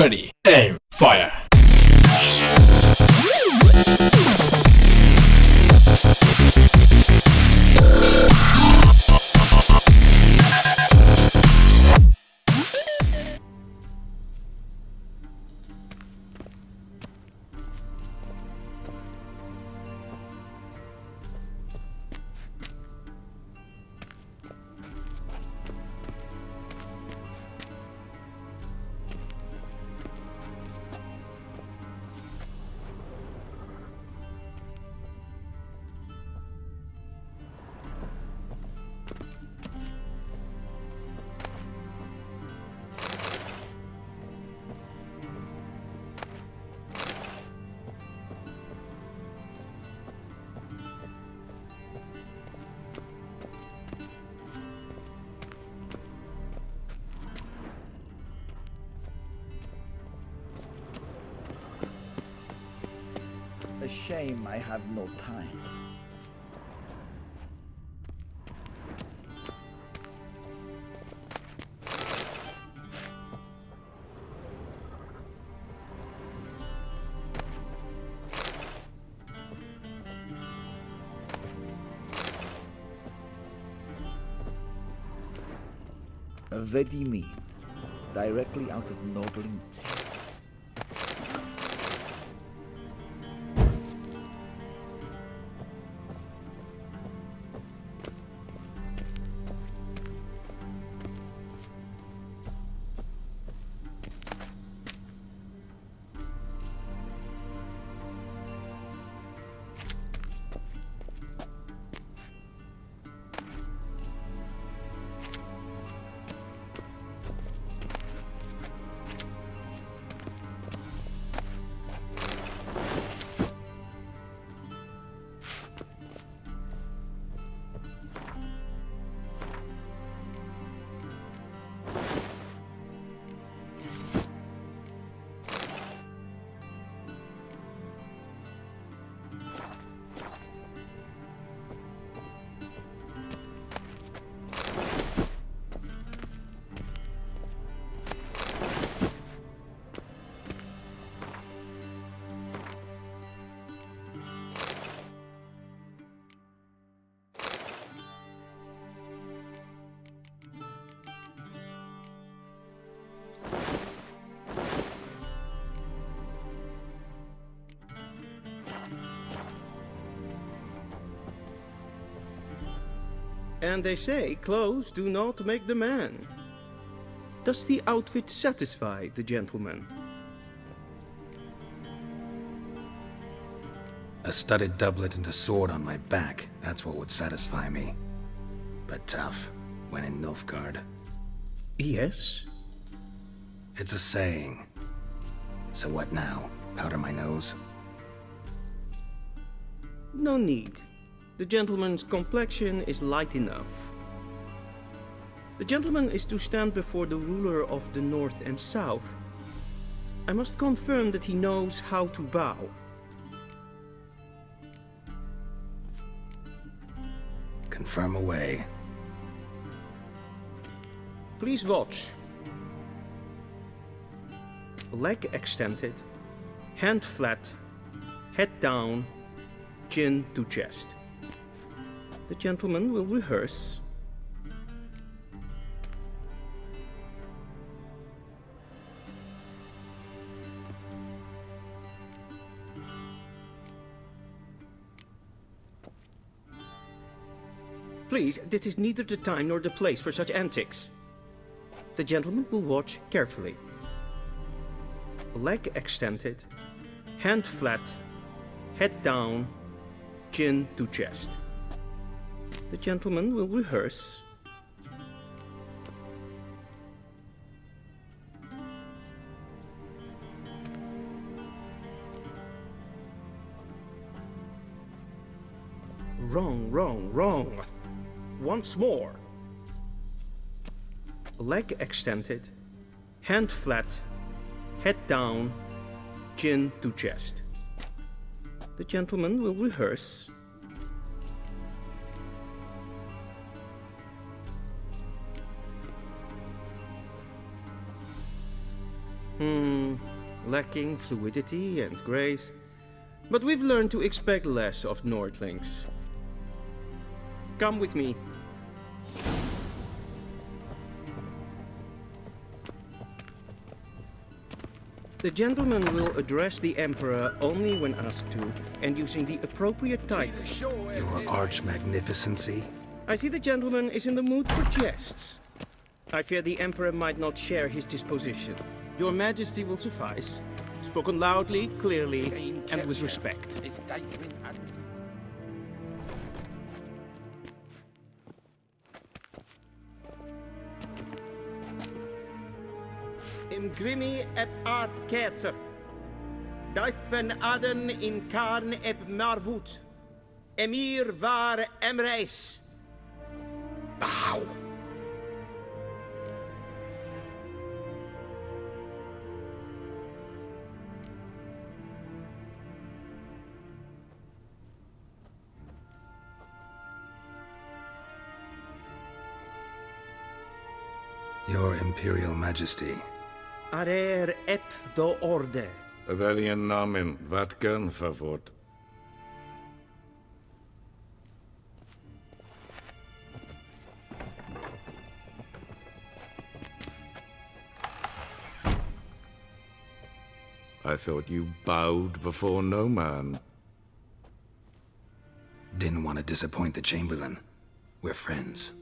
Ready, aim, fire! A shame I have no time. Ready mean, directly out of Nordling tales. And they say clothes do not make the man. Does the outfit satisfy the gentleman? A studded doublet and a sword on my back, that's what would satisfy me. But tough, when in Nilfgaard. Yes. It's a saying. So what now? Powder my nose? No need. The gentleman's complexion is light enough. The gentleman is to stand before the ruler of the North and South. I must confirm that he knows how to bow. Confirm away. Please watch. Leg extended, hand flat, head down, chin to chest. The gentleman will rehearse. Please, this is neither the time nor the place for such antics. The gentleman will watch carefully. Leg extended, hand flat, head down, chin to chest. The gentleman will rehearse. Wrong, wrong, wrong. Once more. Leg extended, hand flat, head down, chin to chest. The gentleman will rehearse. Lacking fluidity and grace. But we've learned to expect less of Nordlings. Come with me. The gentleman will address the Emperor only when asked to, and using the appropriate title. Your arch-magnificency? I see the gentleman is in the mood for jests. I fear the Emperor might not share his disposition. Your Majesty will suffice. Spoken loudly, clearly, and with respect. Imgrimi et art ketzer. Daifen aden in karn ep marvut. Emir var emreis. Bow! Your Imperial Majesty. Arer ep do orde. Welchen Namen? Wat gern verwort? I thought you bowed before no man. Didn't want to disappoint the Chamberlain. We're friends.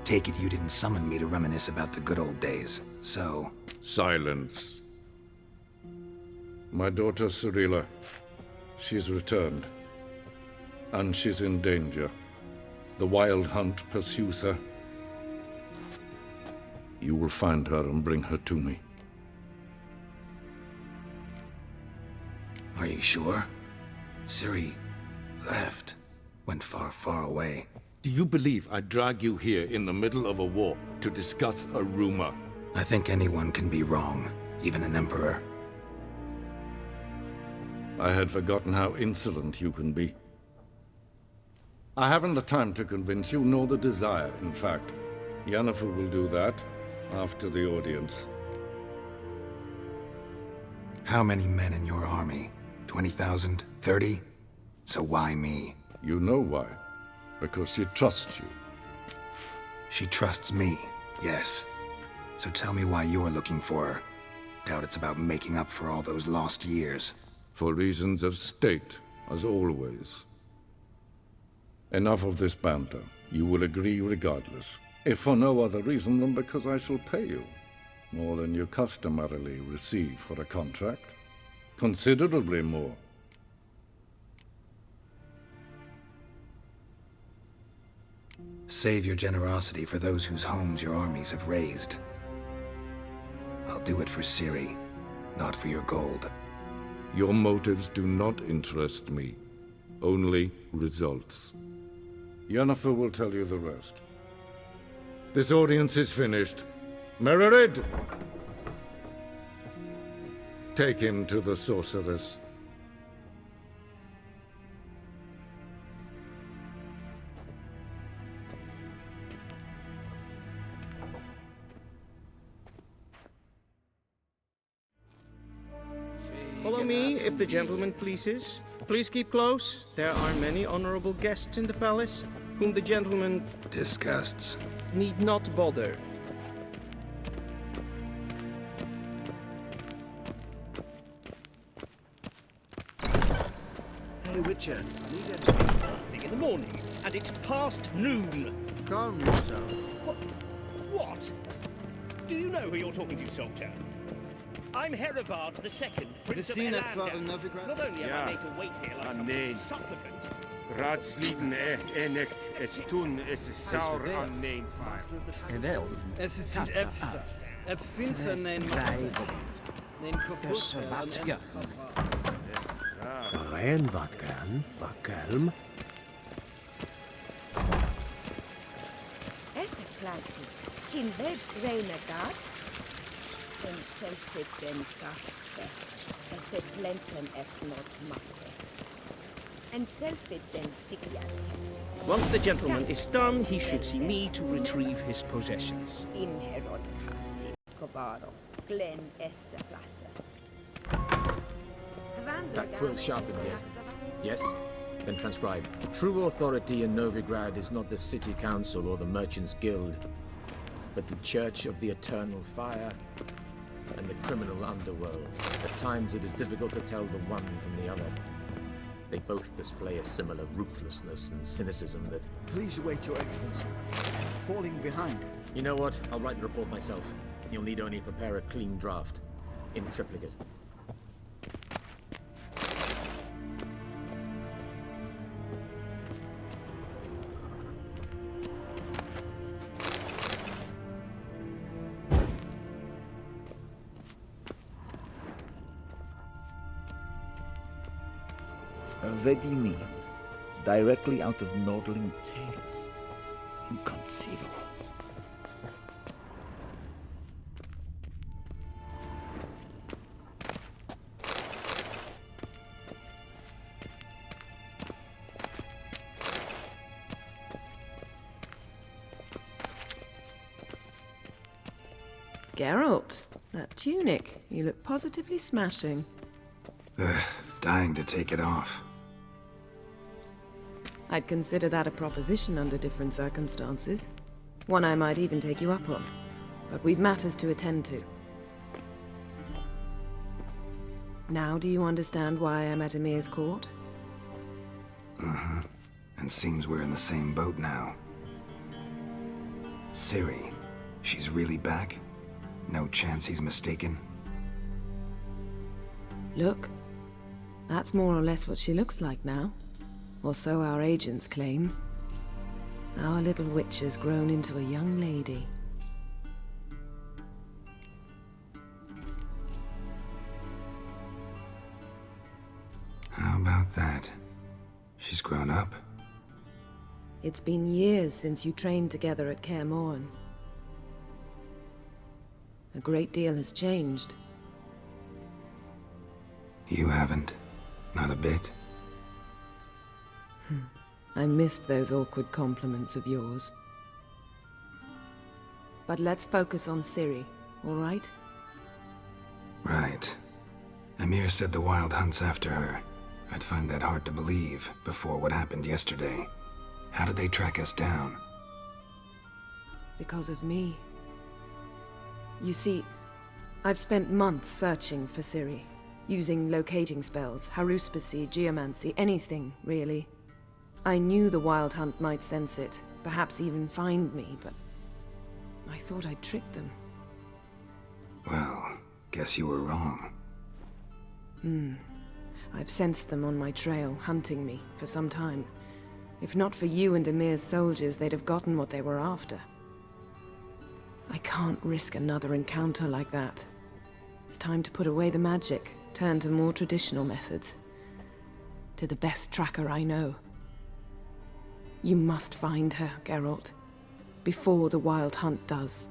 Take it you didn't summon me to reminisce about the good old days, so... Silence. My daughter Cyrilla, she's returned. And she's in danger. The Wild Hunt pursues her. You will find her and bring her to me. Are you sure? Ciri left. Went far, far away. Do you believe I'd drag you here in the middle of a war to discuss a rumor? I think anyone can be wrong, even an emperor. I had forgotten how insolent you can be. I haven't the time to convince you, nor the desire, in fact. Yennefer will do that after the audience. How many men in your army? 20,000? 30? So why me? You know why. Because she trusts you. She trusts me, yes. So tell me why you're looking for her. Doubt it's about making up for all those lost years. For reasons of state, as always. Enough of this banter. You will agree regardless. If for no other reason than because I shall pay you. More than you customarily receive for a contract. Considerably more. Save your generosity for those whose homes your armies have razed. I'll do it for Ciri, not for your gold. Your motives do not interest me. Only results. Yennefer will tell you the rest. This audience is finished. Mererid! Take him to the sorceress. Follow me, if the gentleman pleases. Please keep close. There are many honorable guests in the palace, whom the gentleman Disgusts. need not bother. Hey, Richard. In the morning, and it's past noon. Calm yourself. What? Do you know who you're talking to, soldier? I'm Herivard II, Prince of Elander. Not only am I made to wait here like some supplicant. Raadsliden enikt es tun es saur an nein fire. Es is het efsa. Ep finsa nein nein kofus. Rein wat gern, bakelm. Esse plati, kin ved reina gat, en selfit den kaffe, esse plenten et not makke. En selfit den sikjan, Once the gentleman is done, he should see me to retrieve his possessions. In herod kassi kovaro, glen esse place. That quill's sharpened yet? Yes? Then transcribe. True authority in Novigrad is not the city council or the merchants' guild, but the Church of the Eternal Fire and the criminal underworld. At times it is difficult to tell the one from the other. They both display a similar ruthlessness and cynicism that... Please wait, Your Excellency. I'm falling behind. You know what? I'll write the report myself. You'll need only prepare a clean draft. In triplicate. Vedimi, directly out of Nordling tales. Inconceivable. Geralt, that tunic. You look positively smashing. Ugh, dying to take it off. I'd consider that a proposition under different circumstances. One I might even take you up on. But we've matters to attend to. Now do you understand why I'm at Emir's court? Mm-hmm. And seems we're in the same boat now. Ciri, she's really back? No chance he's mistaken? Look, that's more or less what she looks like now. Or so our agents claim. Our little witch has grown into a young lady. How about that? She's grown up? It's been years since you trained together at Kaer Morhen. A great deal has changed. You haven't. Not a bit. I missed those awkward compliments of yours. But let's focus on Ciri, all right? Right. Emir said the Wild Hunt's after her. I'd find that hard to believe before what happened yesterday. How did they track us down? Because of me. You see, I've spent months searching for Ciri, using locating spells, haruspicy, geomancy, anything, really. I knew the Wild Hunt might sense it, perhaps even find me, but I thought I'd tricked them. Well, guess you were wrong. I've sensed them on my trail, hunting me, for some time. If not for you and Emir's soldiers, they'd have gotten what they were after. I can't risk another encounter like that. It's time to put away the magic, turn to more traditional methods. To the best tracker I know. You must find her, Geralt. Before the Wild Hunt does.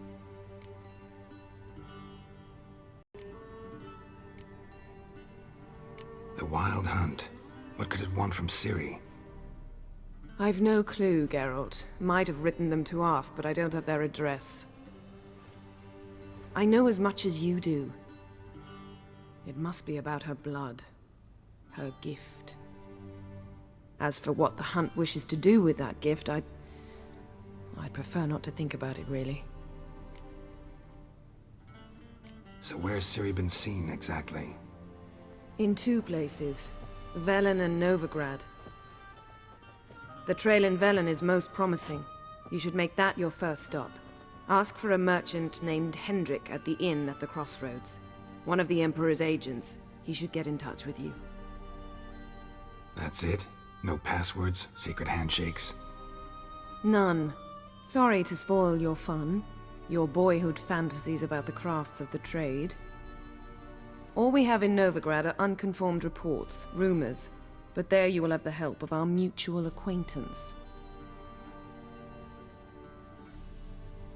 The Wild Hunt? What could it want from Ciri? I've no clue, Geralt. Might have written them to ask, but I don't have their address. I know as much as you do. It must be about her blood. Her gift. As for what the Hunt wishes to do with that gift, I'd prefer not to think about it, really. So where's Ciri been seen, exactly? In two places. Velen and Novigrad. The trail in Velen is most promising. You should make that your first stop. Ask for a merchant named Hendrik at the inn at the crossroads. One of the Emperor's agents. He should get in touch with you. That's it? No passwords? Secret handshakes? None. Sorry to spoil your fun. Your boyhood fantasies about the crafts of the trade. All we have in Novigrad are unconfirmed reports, rumors. But there you will have the help of our mutual acquaintance.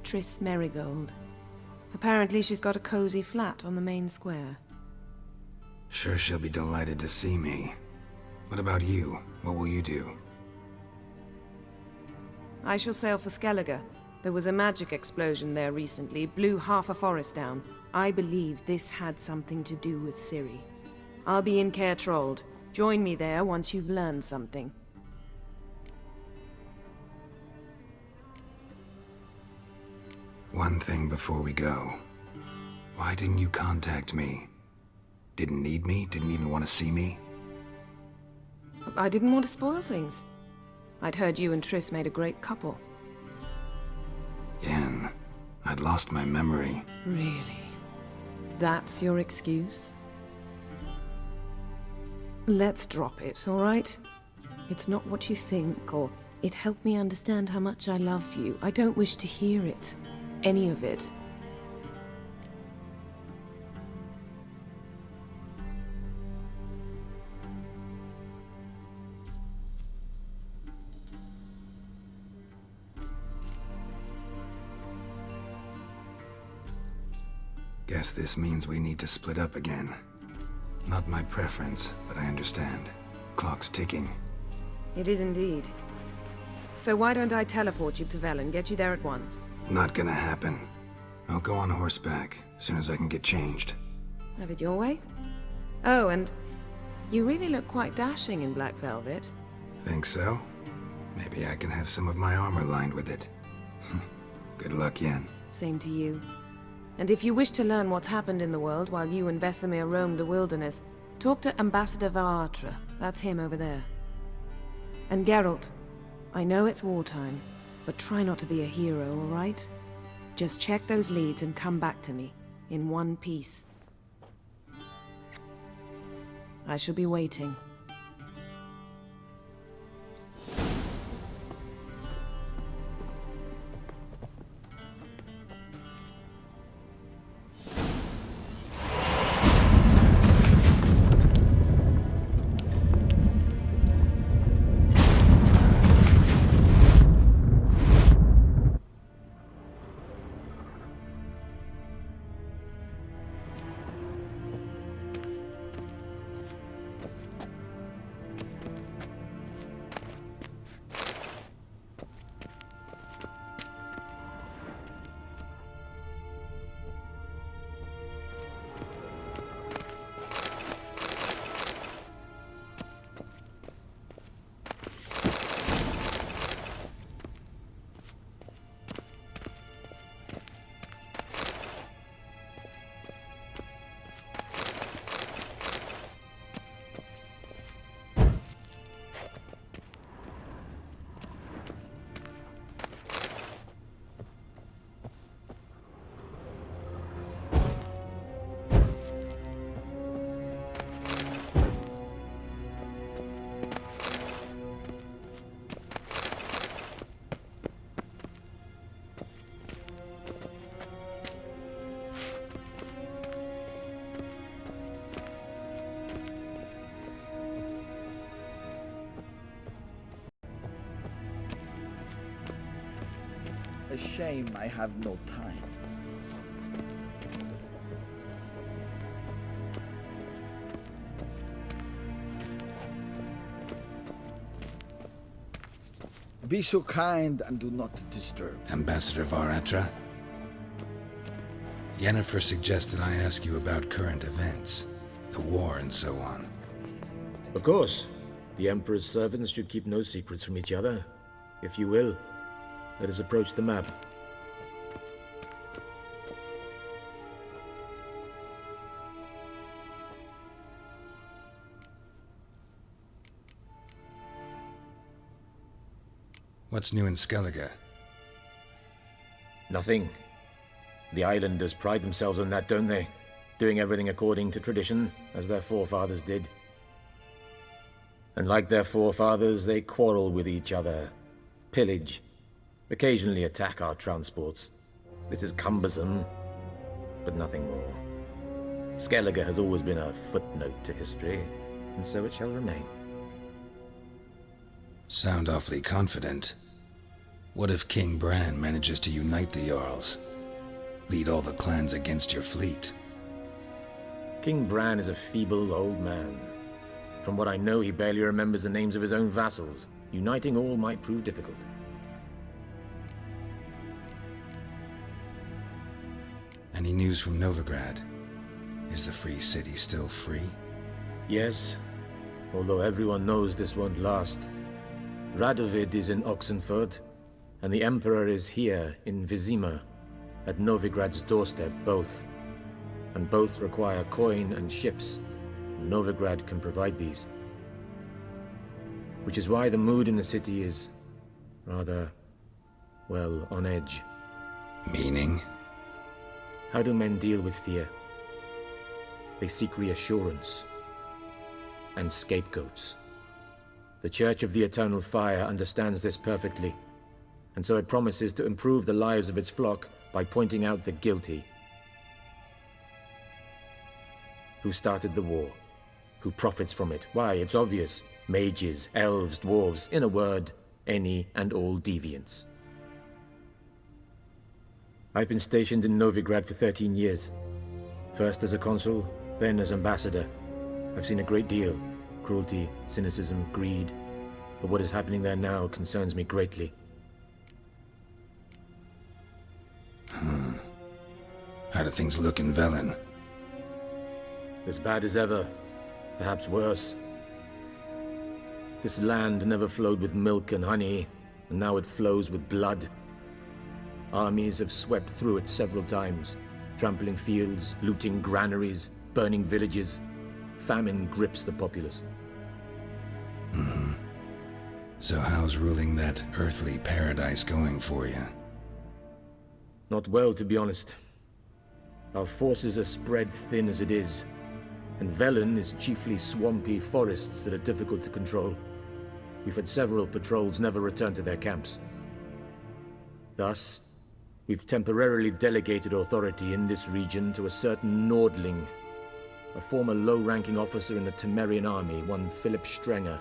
Triss Merigold. Apparently she's got a cozy flat on the main square. Sure she'll be delighted to see me. What about you? What will you do? I shall sail for Skellige. There was a magic explosion there recently, blew half a forest down. I believe this had something to do with Ciri. I'll be in Caer Trold. Join me there once you've learned something. One thing before we go. Why didn't you contact me? Didn't need me? Didn't even want to see me? I didn't want to spoil things. I'd heard you and Triss made a great couple. Yen, I'd lost my memory. Really? That's your excuse? Let's drop it, all right? It's not what you think, or it helped me understand how much I love you. I don't wish to hear it. Any of it. Guess this means we need to split up again. Not my preference, but I understand. Clock's ticking. It is indeed. So why don't I teleport you to Velen, get you there at once? Not gonna happen. I'll go on horseback, as soon as I can get changed. Have it your way? Oh, and you really look quite dashing in black velvet. Think so? Maybe I can have some of my armor lined with it. Good luck, Yen. Same to you. And if you wish to learn what's happened in the world while you and Vesemir roamed the wilderness, talk to Ambassador Varatra. That's him over there. And Geralt, I know it's wartime, but try not to be a hero, all right? Just check those leads and come back to me, in one piece. I shall be waiting. A shame I have no time. Be so kind and do not disturb. Ambassador Varatra? Yennefer suggested I ask you about current events, the war and so on. Of course. The Emperor's servants should keep no secrets from each other. If you will, let us approach the map. What's new in Skellige? Nothing. The islanders pride themselves on that, don't they? Doing everything according to tradition, as their forefathers did. And like their forefathers, they quarrel with each other, pillage, occasionally attack our transports. This is cumbersome, but nothing more. Skellige has always been a footnote to history, and so it shall remain. Sound awfully confident. What if King Bran manages to unite the Jarls? Lead all the clans against your fleet? King Bran is a feeble old man. From what I know, he barely remembers the names of his own vassals. Uniting all might prove difficult. Any news from Novigrad? Is the Free City still free? Yes, although everyone knows this won't last. Radovid is in Oxenfurt, and the Emperor is here in Vizima, at Novigrad's doorstep, both. And both require coin and ships. Novigrad can provide these. Which is why the mood in the city is rather, well, on edge. Meaning? How do men deal with fear? They seek reassurance and scapegoats. The Church of the Eternal Fire understands this perfectly, and so it promises to improve the lives of its flock by pointing out the guilty. Who started the war? Who profits from it? Why, it's obvious. Mages, elves, dwarves, in a word, any and all deviants. I've been stationed in Novigrad for 13 years. First as a consul, then as ambassador. I've seen a great deal. Cruelty, cynicism, greed. But what is happening there now concerns me greatly. How do things look in Velen? As bad as ever. Perhaps worse. This land never flowed with milk and honey, and now it flows with blood. Armies have swept through it several times, trampling fields, looting granaries, burning villages. Famine grips the populace. So how's ruling that earthly paradise going for you? Not well, to be honest. Our forces are spread thin as it is, and Velen is chiefly swampy forests that are difficult to control. We've had several patrols never return to their camps. Thus, we've temporarily delegated authority in this region to a certain Nordling, a former low-ranking officer in the Temerian army, one Philip Strenger,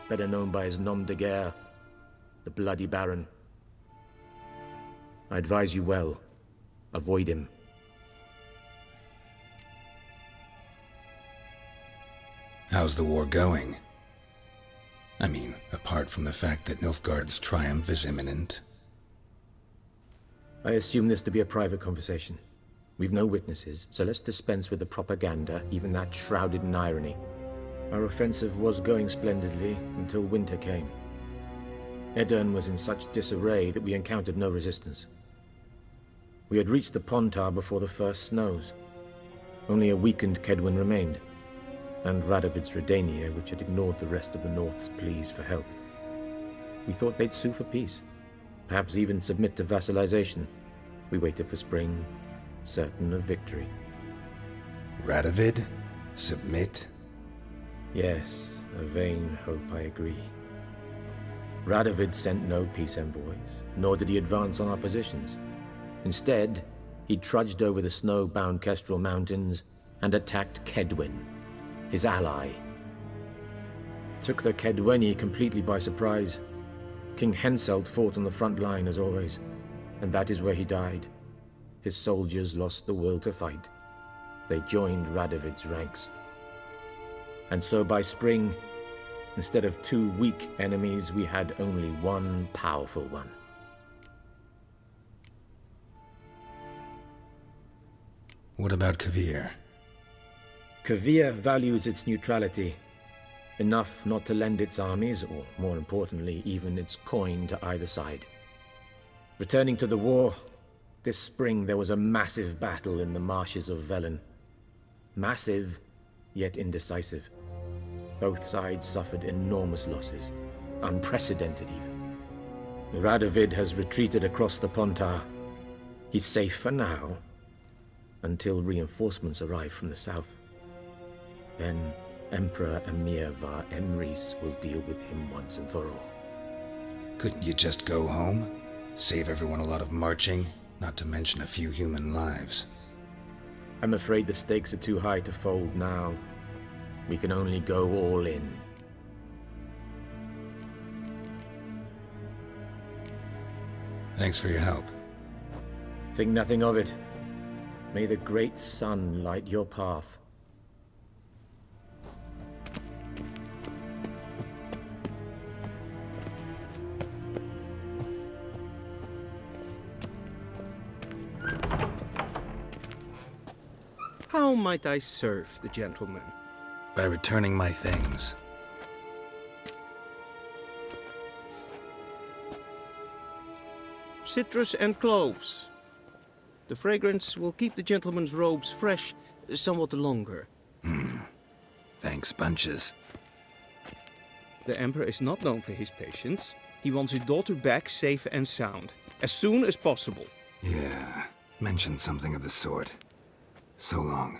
better known by his nom de guerre, the Bloody Baron. I advise you well. Avoid him. How's the war going? I mean, apart from the fact that Nilfgaard's triumph is imminent. I assume this to be a private conversation. We've no witnesses, so let's dispense with the propaganda, even that shrouded in irony. Our offensive was going splendidly until winter came. Edirn was in such disarray that we encountered no resistance. We had reached the Pontar before the first snows. Only a weakened Kedwin remained, and Radovid's Redania, which had ignored the rest of the North's pleas for help. We thought they'd sue for peace, perhaps even submit to vassalization. We waited for spring, certain of victory. Radovid? Submit? Yes, a vain hope, I agree. Radovid sent no peace envoys, nor did he advance on our positions. Instead, he trudged over the snow-bound Kestrel Mountains and attacked Kedwin, his ally. Took the Kedweni completely by surprise. King Henselt fought on the front line as always, and that is where he died. His soldiers lost the will to fight. They joined Radovid's ranks. And so by spring, instead of 2 weak enemies, we had only one powerful one. What about Kavir? Kavir values its neutrality, enough not to lend its armies, or more importantly, even its coin to either side. Returning to the war, this spring there was a massive battle in the marshes of Velen. Massive, yet indecisive. Both sides suffered enormous losses, unprecedented even. Radovid has retreated across the Pontar. He's safe for now, until reinforcements arrive from the south. Then Emperor Emir var Emrys will deal with him once and for all. Couldn't you just go home? Save everyone a lot of marching, not to mention a few human lives. I'm afraid the stakes are too high to fold now. We can only go all in. Thanks for your help. Think nothing of it. May the great sun light your path. How might I serve the gentleman? By returning my things. Citrus and cloves. The fragrance will keep the gentleman's robes fresh somewhat longer. Thanks, bunches. The Emperor is not known for his patience. He wants his daughter back safe and sound, as soon as possible. Yeah, mentioned something of the sort. So long.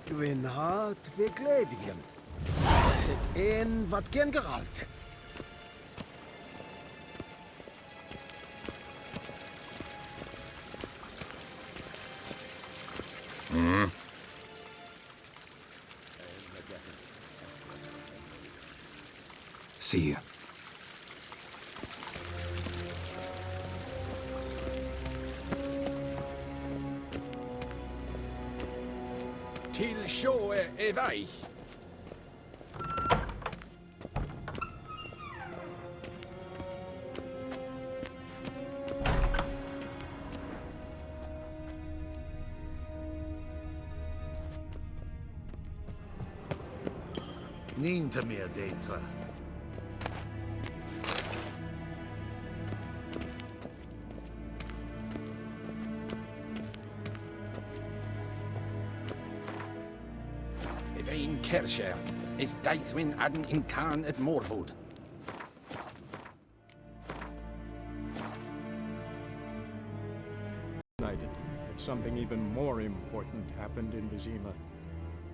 Gwyn hart fe gledfion. Sut ein wat gen geralt. See you. Til sjåe vei. Ninte mer data. Vein Kersher is Daithwin Adden in Khan at Morwood. But something even more important happened in Vizima.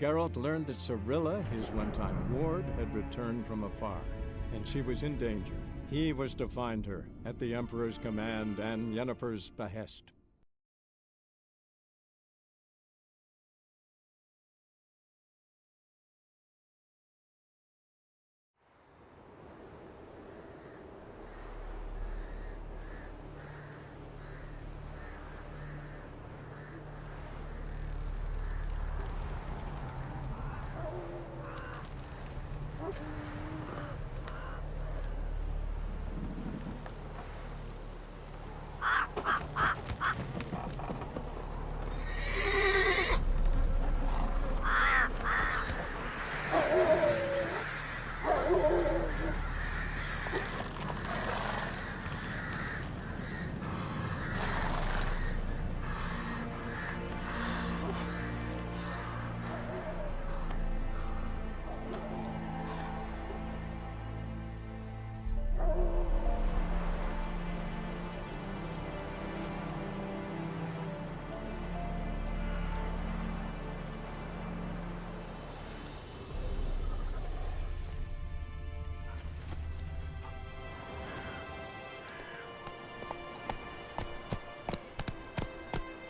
Geralt learned that Cirilla, his one-time ward, had returned from afar, and she was in danger. He was to find her, at the Emperor's command and Yennefer's behest.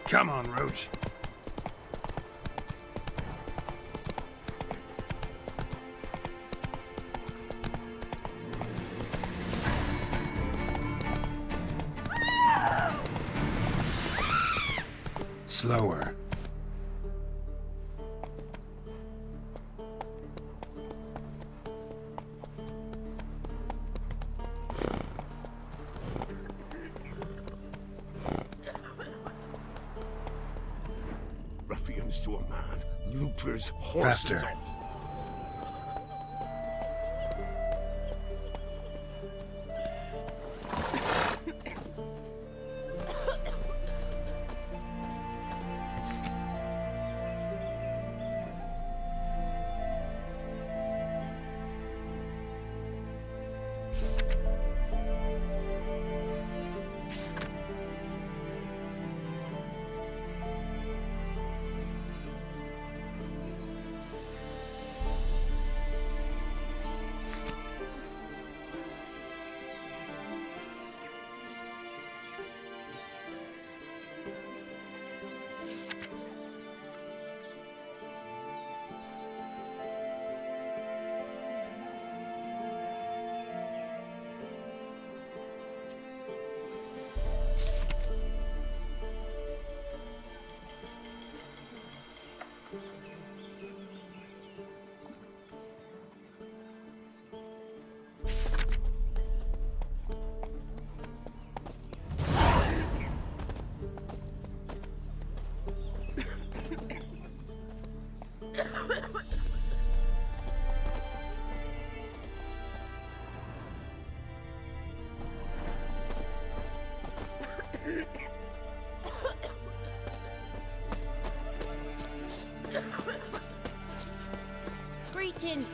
Come on, Roach. Slower. Ruffians to a man, looters' horses. Faster.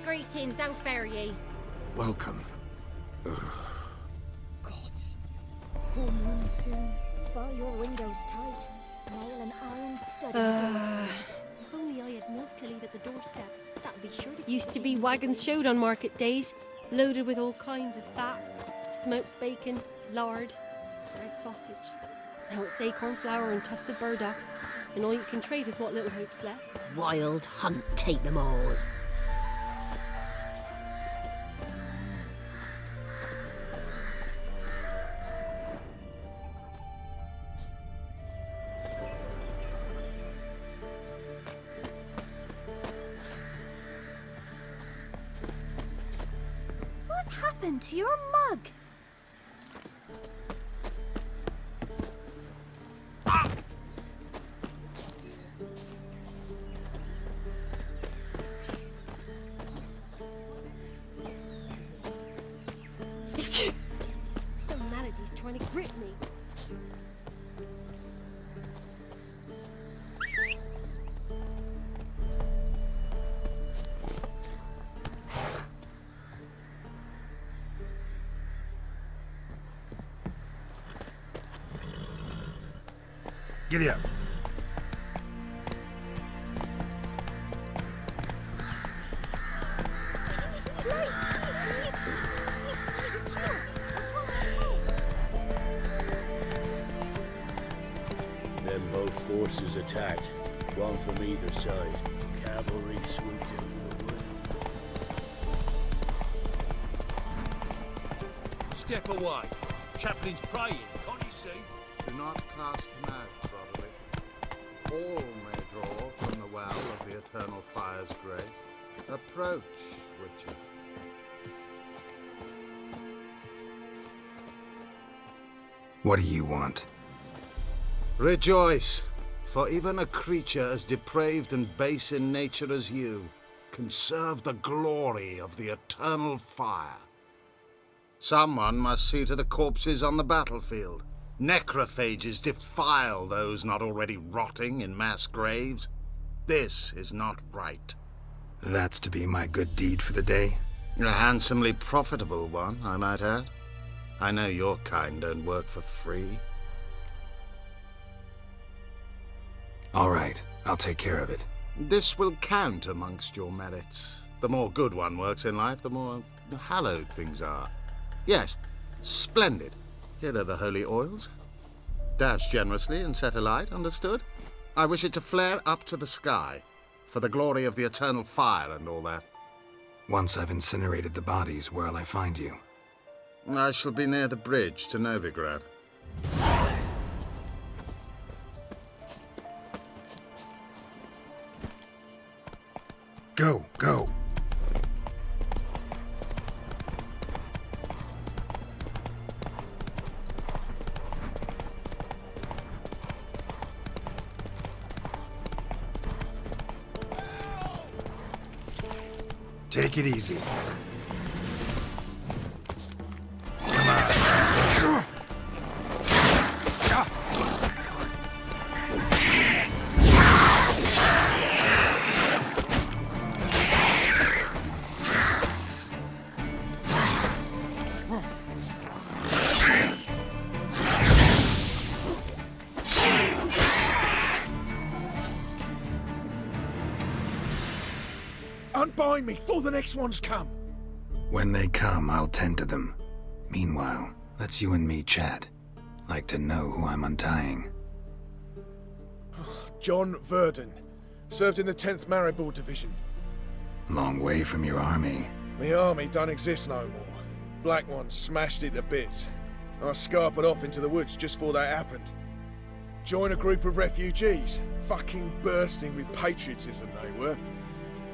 Greetings, how fare ye? Welcome. Gods. Full moon soon. Bar your windows tight. Nail an iron stud in the door. If only I had milk to leave at the doorstep, that would be sure to... Used to be wagons showed on market days, loaded with all kinds of fat, smoked bacon, lard, red sausage. Now it's acorn flour and tufts of burdock, and all you can trade is what little hope's left. Wild hunt take them all. What happened to your mug? Some malady's trying to grip me. Giddy up. Then both forces attacked, one from either side. Cavalry swooped into the wood. Step away. Chaplain's praying, can't you see? Do not cast him out, Roderick. All may draw from the well of the Eternal Fire's grace. Approach, Richard. What do you want? Rejoice, for even a creature as depraved and base in nature as you can serve the glory of the Eternal Fire. Someone must see to the corpses on the battlefield. Necrophages defile those not already rotting in mass graves. This is not right. That's to be my good deed for the day? A handsomely profitable one, I might add. I know your kind don't work for free. All right, I'll take care of it. This will count amongst your merits. The more good one works in life, the more hallowed things are. Yes, splendid. Here are the holy oils. Dash generously and set alight, understood? I wish it to flare up to the sky, for the glory of the Eternal Fire and all that. Once I've incinerated the bodies, where'll I find you? I shall be near the bridge to Novigrad. Go, go. Take it easy. Unbind me before the next ones come. When they come, I'll tend to them. Meanwhile, let's you and me chat. Like to know who I'm untying. John Verdon. Served in the 10th Maribor Division. Long way from your army. My army don't exist no more. Black Ones smashed it to bits. I scarpered off into the woods just before that happened. Joined a group of refugees. Fucking bursting with patriotism they were.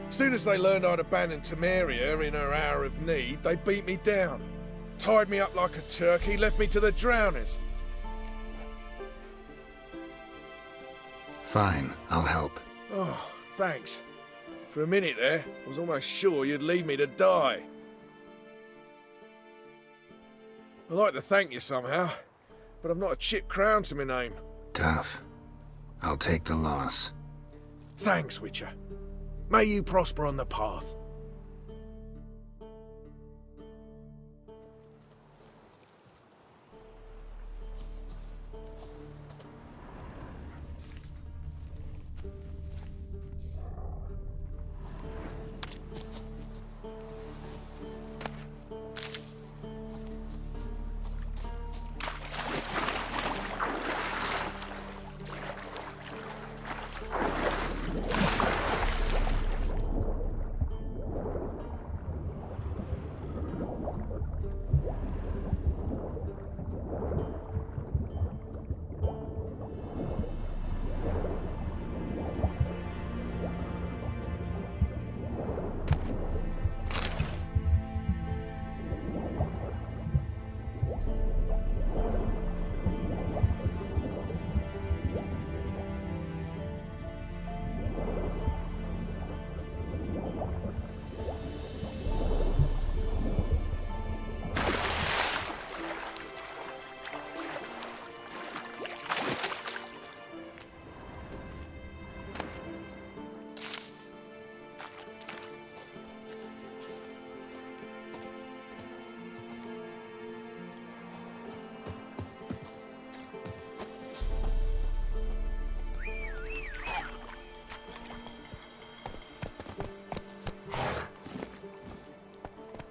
Soon as they learned I'd abandoned Temeria in her hour of need, they beat me down. Tied me up like a turkey, left me to the drowners. Fine, I'll help. Oh, thanks. For a minute there, I was almost sure you'd leave me to die. I'd like to thank you somehow, but I've not a chip crown to my name. Tough. I'll take the loss. Thanks, Witcher. May you prosper on the path.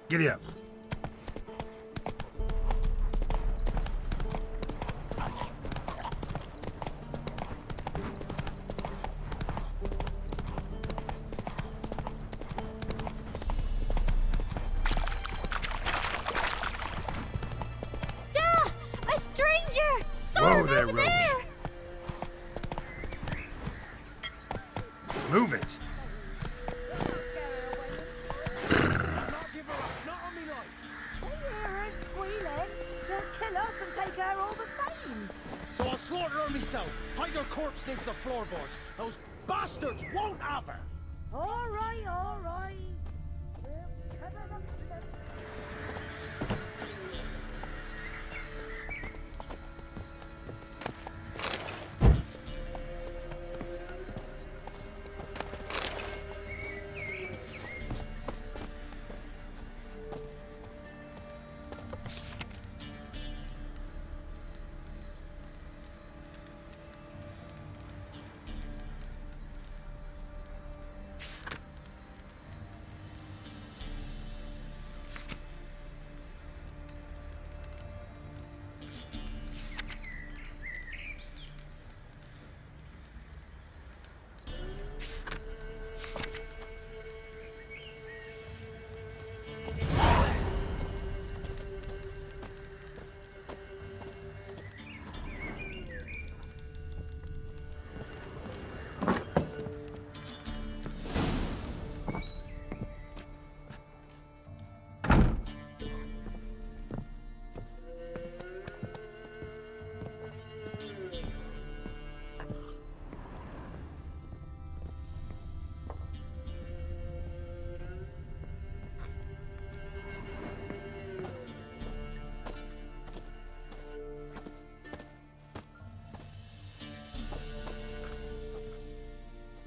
Giddy up. A stranger! Whoa there, Roach. Move it. So I'll slaughter her myself, hide her corpse neath the floorboards. Those bastards won't have her! All right, all right.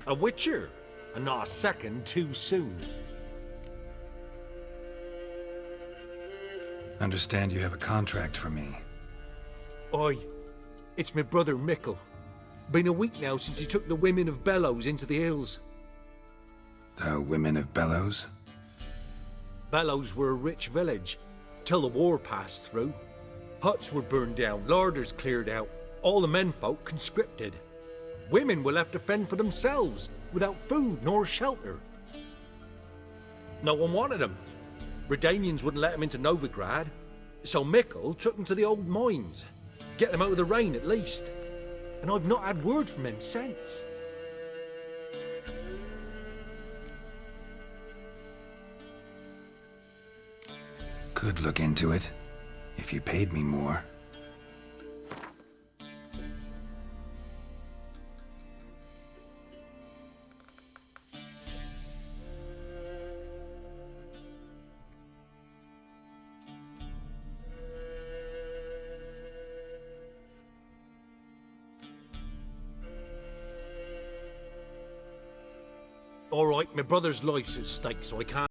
A witcher, and not a second too soon. Understand you have a contract for me. Oi, it's my brother Mickle. Been a week now since he took the women of Bellows into the hills. The women of Bellows? Bellows were a rich village, till the war passed through. Huts were burned down, larders cleared out, all the menfolk conscripted. Women were left to fend for themselves, without food nor shelter. No one wanted them. Redanians wouldn't let them into Novigrad, so Mickle took them to the old mines. Get them out of the rain at least. And I've not had word from him since. Could look into it, if you paid me more. All right, my brother's life's at stake, so I can't